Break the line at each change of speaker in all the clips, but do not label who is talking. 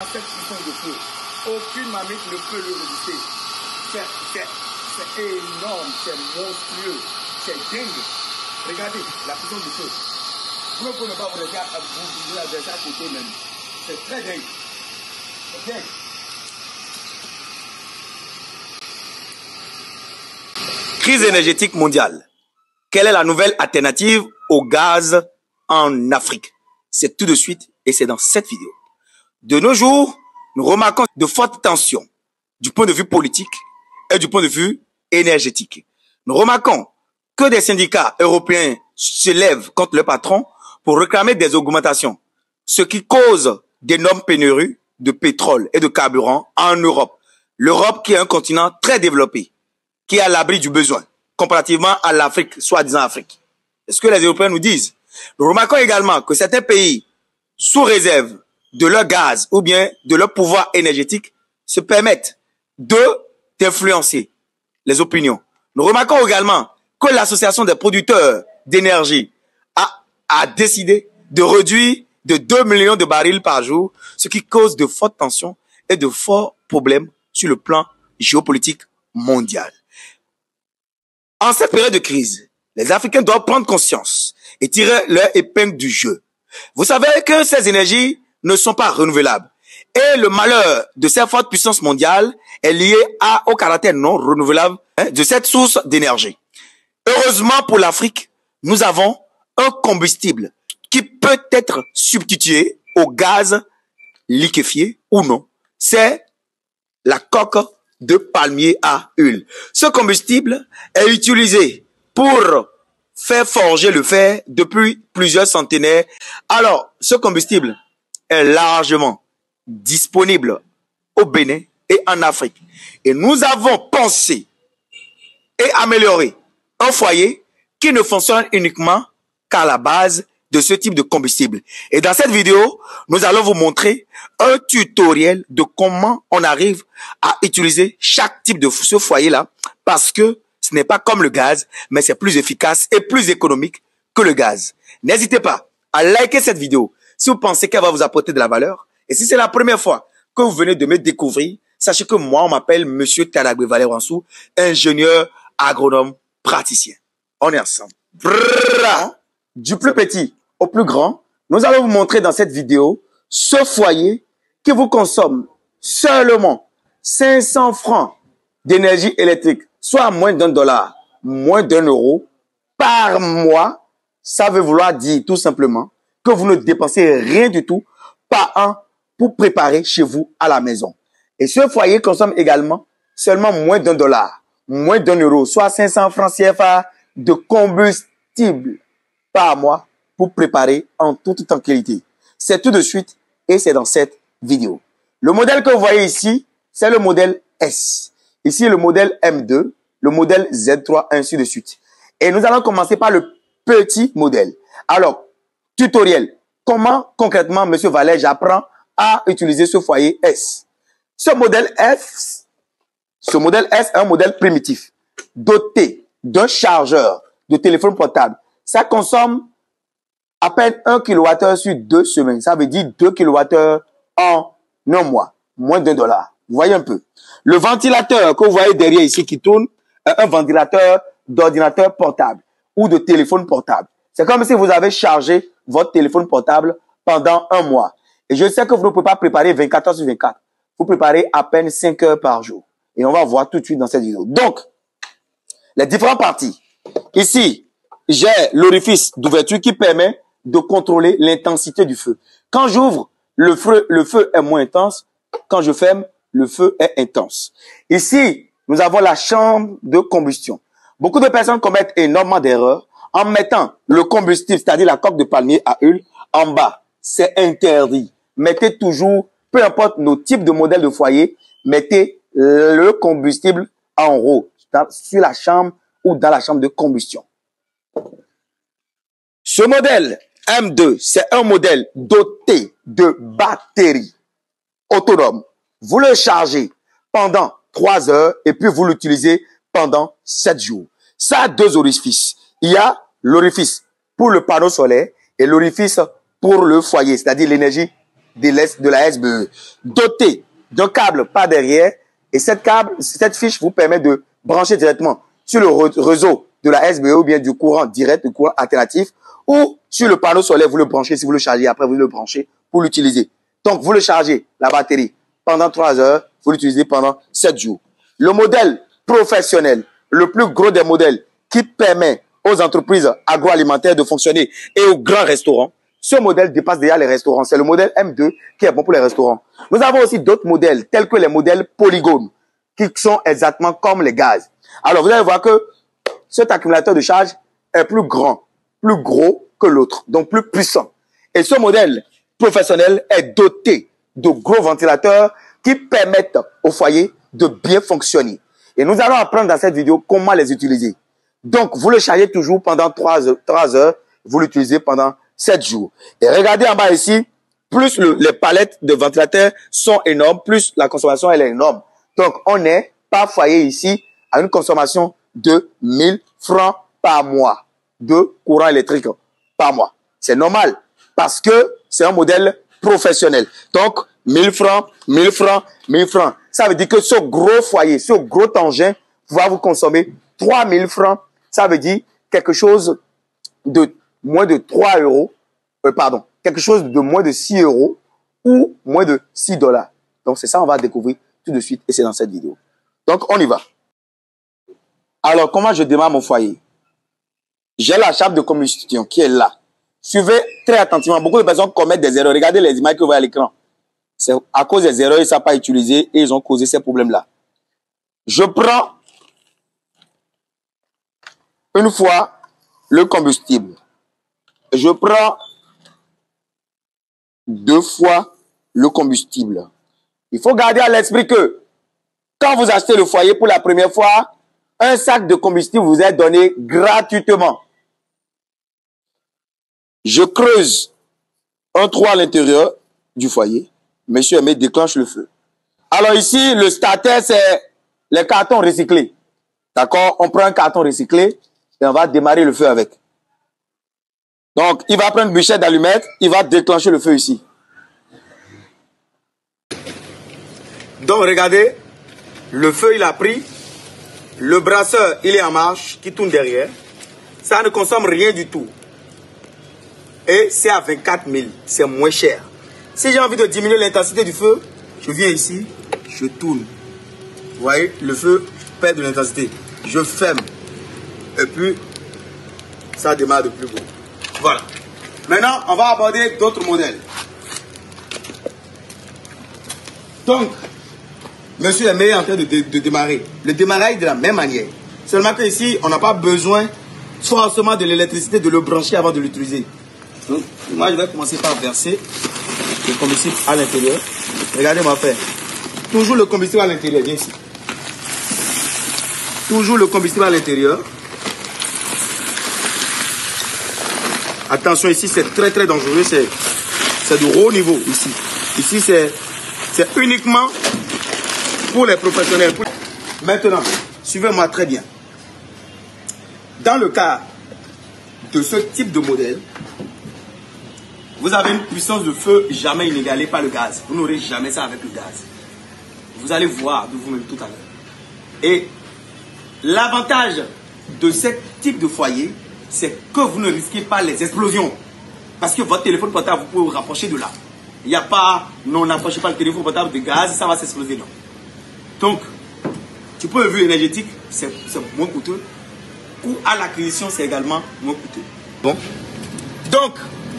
cette puissance de feu. Aucune mamite ne peut le résister. C'est énorme, c'est monstrueux, c'est dingue. Regardez la puissance du feu. Vous ne pouvez pas vous regarder, vous la verser à côté même. C'est très dingue. C'est dingue.
Crise énergétique mondiale. Quelle est la nouvelle alternative au gaz en Afrique? C'est tout de suite et c'est dans cette vidéo. De nos jours, nous remarquons de fortes tensions du point de vue politique et du point de vue énergétique. Nous remarquons que des syndicats européens se lèvent contre leurs patrons pour réclamer des augmentations, ce qui cause d'énormes pénuries de pétrole et de carburant en Europe. L'Europe qui est un continent très développé, qui est à l'abri du besoin, comparativement à l'Afrique, soi-disant Afrique. C'est ce que les Européens nous disent. Nous remarquons également que certains pays, sous réserve de leur gaz ou bien de leur pouvoir énergétique, se permettent d'influencer les opinions. Nous remarquons également que l'Association des producteurs d'énergie a décidé de réduire de 2 millions de barils par jour, ce qui cause de fortes tensions et de forts problèmes sur le plan géopolitique mondial. En cette période de crise, les Africains doivent prendre conscience et tirer leur épingle du jeu. Vous savez que ces énergies ne sont pas renouvelables. Et le malheur de cette forte puissance mondiale est lié au caractère non renouvelable de cette source d'énergie. Heureusement pour l'Afrique, nous avons un combustible qui peut être substitué au gaz liquéfié ou non. C'est la coque de palmier à huile. Ce combustible est utilisé pour faire forger le fer depuis plusieurs centenaires. Alors, ce combustible est largement disponible au Bénin et en Afrique. Et nous avons pensé et amélioré un foyer qui ne fonctionne uniquement qu'à la base de ce type de combustible. Et dans cette vidéo, nous allons vous montrer un tutoriel de comment on arrive à utiliser chaque type de ce foyer-là, parce que ce n'est pas comme le gaz, mais c'est plus efficace et plus économique que le gaz. N'hésitez pas à liker cette vidéo si vous pensez qu'elle va vous apporter de la valeur. Et si c'est la première fois que vous venez de me découvrir, sachez que moi, on m'appelle Monsieur Talagwe Valeransou, ingénieur agronome praticien. On est ensemble. Du plus petit au plus grand, nous allons vous montrer dans cette vidéo ce foyer qui vous consomme seulement 500 francs d'énergie électrique, soit moins d'$1, moins d'€1 par mois. Ça veut vouloir dire tout simplement que vous ne dépensez rien du tout par an pour préparer chez vous à la maison. Et ce foyer consomme également seulement moins d'$1, moins d'€1, soit 500 francs CFA de combustible par mois pour préparer en toute tranquillité. C'est tout de suite et c'est dans cette vidéo. Le modèle que vous voyez ici, c'est le modèle S. Ici, le modèle M2, le modèle Z3, ainsi de suite. Et nous allons commencer par le petit modèle. Alors, tutoriel. Comment concrètement, Monsieur Vallet, j'apprends à utiliser ce foyer S? Ce modèle S est un modèle primitif, doté d'un chargeur de téléphone portable. Ça consomme à peine 1 kWh sur 2 semaines. Ça veut dire 2 kWh en un mois. Moins d'$1. Vous voyez un peu. Le ventilateur que vous voyez derrière ici qui tourne est un ventilateur d'ordinateur portable ou de téléphone portable. C'est comme si vous avez chargé votre téléphone portable pendant un mois. Et je sais que vous ne pouvez pas préparer 24 heures sur 24. Vous préparez à peine 5 heures par jour. Et on va voir tout de suite dans cette vidéo. Donc, les différentes parties. Ici, j'ai l'orifice d'ouverture qui permet de contrôler l'intensité du feu. Quand j'ouvre, le feu est moins intense. Quand je ferme, le feu est intense. Ici, nous avons la chambre de combustion. Beaucoup de personnes commettent énormément d'erreurs en mettant le combustible, c'est-à-dire la coque de palmier à huile, en bas. C'est interdit. Mettez toujours, peu importe nos types de modèles de foyer, mettez le combustible en haut, sur la chambre ou dans la chambre de combustion. Ce modèle M2, c'est un modèle doté de batteries autonomes. Vous le chargez pendant 3 heures et puis vous l'utilisez pendant 7 jours. Ça a 2 orifices. Il y a l'orifice pour le panneau solaire et l'orifice pour le foyer, c'est-à-dire l'énergie de la SBE, doté d'un câble par derrière. Et cette fiche vous permet de brancher directement sur le réseau de la SBE ou bien du courant direct, du courant alternatif, ou sur le panneau solaire, vous le branchez. Si vous le chargez, après vous le branchez pour l'utiliser. Donc, vous le chargez, la batterie, pendant 3 heures, vous l'utilisez pendant 7 jours. Le modèle professionnel, le plus gros des modèles qui permet aux entreprises agroalimentaires de fonctionner et aux grands restaurants, ce modèle dépasse déjà les restaurants. C'est le modèle M2 qui est bon pour les restaurants. Nous avons aussi d'autres modèles, tels que les modèles Polygone, qui sont exactement comme les gaz. Alors, vous allez voir que cet accumulateur de charge est plus grand, plus gros que l'autre, donc plus puissant. Et ce modèle professionnel est doté de gros ventilateurs qui permettent au foyer de bien fonctionner. Et nous allons apprendre dans cette vidéo comment les utiliser. Donc, vous le chargez toujours pendant 3 heures, vous l'utilisez pendant 7 jours. Et regardez en bas ici, plus les palettes de ventilateurs sont énormes, plus la consommation elle est énorme. Donc, on est par foyer ici à une consommation de 1000 francs par mois de courant électrique par mois. C'est normal parce que c'est un modèle professionnel. Donc, 1000 francs, 1000 francs, 1000 francs. Ça veut dire que ce gros foyer, ce gros engin va vous consommer 3000 francs. Ça veut dire quelque chose de moins de 3 euros, quelque chose de moins de 6 euros ou moins de 6 dollars. Donc, c'est ça, on va découvrir tout de suite et c'est dans cette vidéo. Donc, on y va. Alors, comment je démarre mon foyer? J'ai la chape de combustion qui est là. Suivez très attentivement. Beaucoup de personnes commettent des erreurs. Regardez les images que vous voyez à l'écran. C'est à cause des erreurs, ils ne savent pas utiliser et ils ont causé ces problèmes-là. Je prends une fois le combustible. Je prends 2 fois le combustible. Il faut garder à l'esprit que quand vous achetez le foyer pour la première fois, un sac de combustible vous est donné gratuitement. Je creuse un trou à l'intérieur du foyer. Monsieur Aimé déclenche le feu. Alors ici, le starter, c'est les cartons recyclés. D'accord? On prend un carton recyclé et on va démarrer le feu avec. Donc, il va prendre une bûchette d'allumettes, il va déclencher le feu ici. Donc, regardez, le feu, il a pris. Le brasseur, il est en marche, qui tourne derrière. Ça ne consomme rien du tout. Et c'est à 24 000, c'est moins cher. Si j'ai envie de diminuer l'intensité du feu, je viens ici, je tourne. Vous voyez, le feu perd de l'intensité. Je ferme. Et puis, ça démarre de plus beau. Voilà. Maintenant, on va aborder d'autres modèles. Donc, monsieur Aimé est en train de démarrer. Le démarrage est de la même manière. Seulement que ici, on n'a pas besoin forcément de l'électricité, de le brancher avant de l'utiliser. Donc, moi, je vais commencer par verser le combustible à l'intérieur. Regardez-moi faire. Toujours le combustible à l'intérieur. Viens ici. Toujours le combustible à l'intérieur. Attention, ici, c'est très, très dangereux. C'est de haut niveau, ici. Ici, c'est uniquement pour les professionnels. Maintenant, suivez-moi très bien. Dans le cas de ce type de modèle, vous avez une puissance de feu jamais inégalée par le gaz. Vous n'aurez jamais ça avec le gaz. Vous allez voir de vous-même tout à l'heure. Et l'avantage de ce type de foyer, c'est que vous ne risquez pas les explosions. Parce que votre téléphone portable, vous pouvez vous rapprocher de là. Il n'y a pas, non, n'approchez pas le téléphone portable de gaz, ça va s'exploser, non. Donc, du point de vue énergétique, c'est moins coûteux. Ou à l'acquisition, c'est également moins coûteux. Bon. Donc,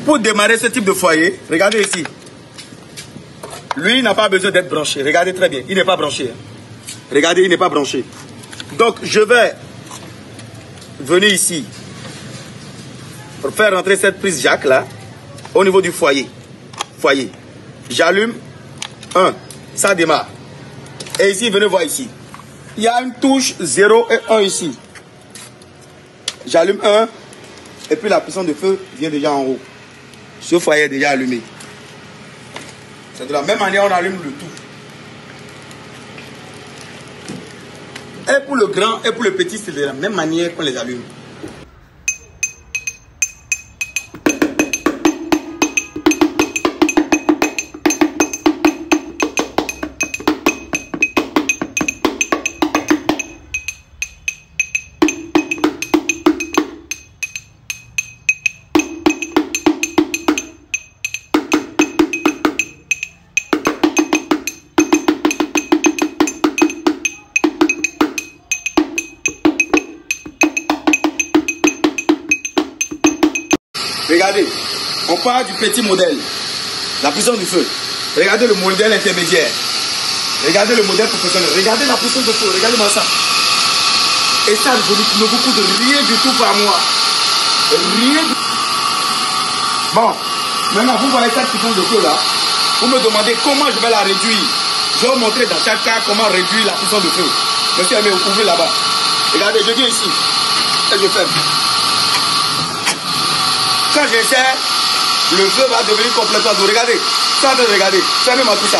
pour démarrer ce type de foyer, regardez ici. Lui, il n'a pas besoin d'être branché. Regardez très bien, il n'est pas branché. Regardez, il n'est pas branché. Donc, je vais venir ici pour faire rentrer cette prise jack là, au niveau du foyer. J'allume 1, ça démarre. Et ici, venez voir ici. Il y a une touche 0 et 1 ici. J'allume 1 et puis la puissance de feu vient déjà en haut. Ce foyer est déjà allumé. C'est de la même manière on allume le tout. Et pour le grand et pour le petit, c'est de la même manière qu'on les allume. Regardez, on parle du petit modèle, la puissance du feu. Regardez le modèle intermédiaire. Regardez le modèle professionnel. Regardez la puissance de feu. Regardez-moi ça. Et ça ne vous coûte rien du tout par mois. Rien du tout. Bon, maintenant vous voyez cette puissance de feu là. Vous me demandez comment je vais la réduire. Je vais vous montrer dans chaque cas comment réduire la puissance de feu. Monsieur Aimé, vous ouvrez là-bas. Regardez, je viens ici. Et je ferme. Quand j'essaie, le feu va devenir complètement doux. Regardez, ça va regarder. Fermez-moi tout ça.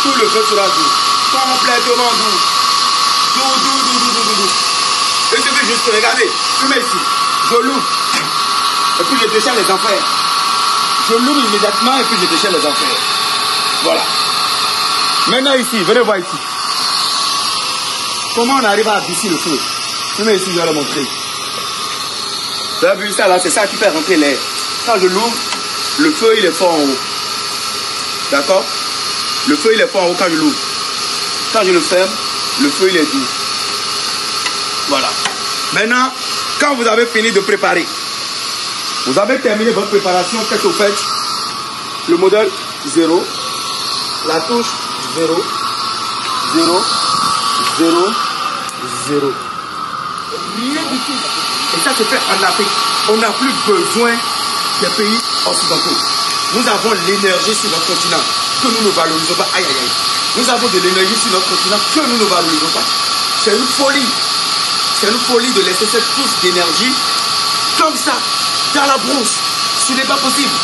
Tout le feu sera doux. Complètement doux. Doux. Et je vais juste regarder. Fumez ici. Je l'ouvre. Et puis je déchaîne les enfers. Je l'ouvre immédiatement et puis je déchaîne les enfers. Voilà. Maintenant ici, venez voir ici. Comment on arrive à abaisser le feu? Fumez ici, je vais le montrer. Vous avez vu ça là, c'est ça qui fait rentrer l'air. Quand je l'ouvre, le feu il est fort en haut. D'accord? Le feu il est fort en haut quand je l'ouvre. Quand je le ferme, le feu il est doux. Voilà. Maintenant, quand vous avez fini de préparer, vous avez terminé votre préparation, qu'est-ce que vous faites? Le modèle 0, la touche 0, 0, 0, 0. Rien du tout. Et ça se fait en Afrique. On n'a plus besoin des pays occidentaux. Nous avons l'énergie sur notre continent que nous ne valorisons pas. Aïe, aïe, aïe. Nous avons de l'énergie sur notre continent que nous ne valorisons pas. C'est une folie. C'est une folie de laisser cette source d'énergie comme ça, dans la brousse. Ce n'est pas possible.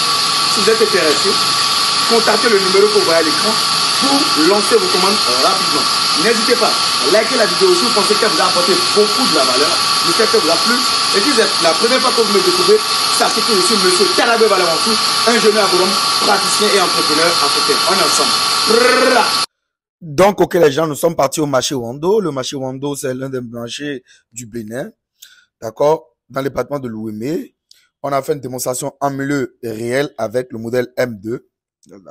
Si vous êtes intéressé, contactez le numéro que vous voyez à l'écran pour lancer vos commandes rapidement. N'hésitez pas à liker la vidéo si vous pensez qu'elle vous a apporté beaucoup de la valeur. J'espère qu'elle vous a plu. Et si c'est la première fois que vous me découvrez, sachez que je suis Monsieur Talabé Valamansou, ingénieur agronome, praticien et entrepreneur africain. On est ensemble. Donc, ok les gens, nous sommes partis au marché Wando. Le marché Wando, c'est l'un des marchés du Bénin. D'accord? Dans le département de l'Ouémé. On a fait une démonstration en milieu réel avec le modèle M2.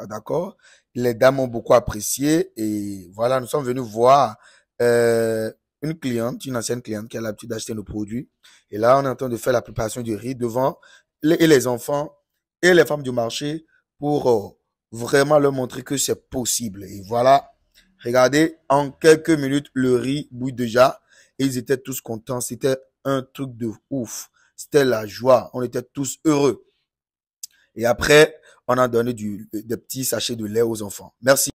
D'accord? Les dames ont beaucoup apprécié. Et voilà, nous sommes venus voir une cliente, une ancienne cliente qui a l'habitude d'acheter nos produits. Et là, on est en train de faire la préparation du riz devant les enfants et les femmes du marché pour vraiment leur montrer que c'est possible. Et voilà, regardez, en quelques minutes, le riz bouille déjà. Et ils étaient tous contents. C'était un truc de ouf. C'était la joie. On était tous heureux. Et après, on a donné des petits sachets de lait aux enfants. Merci.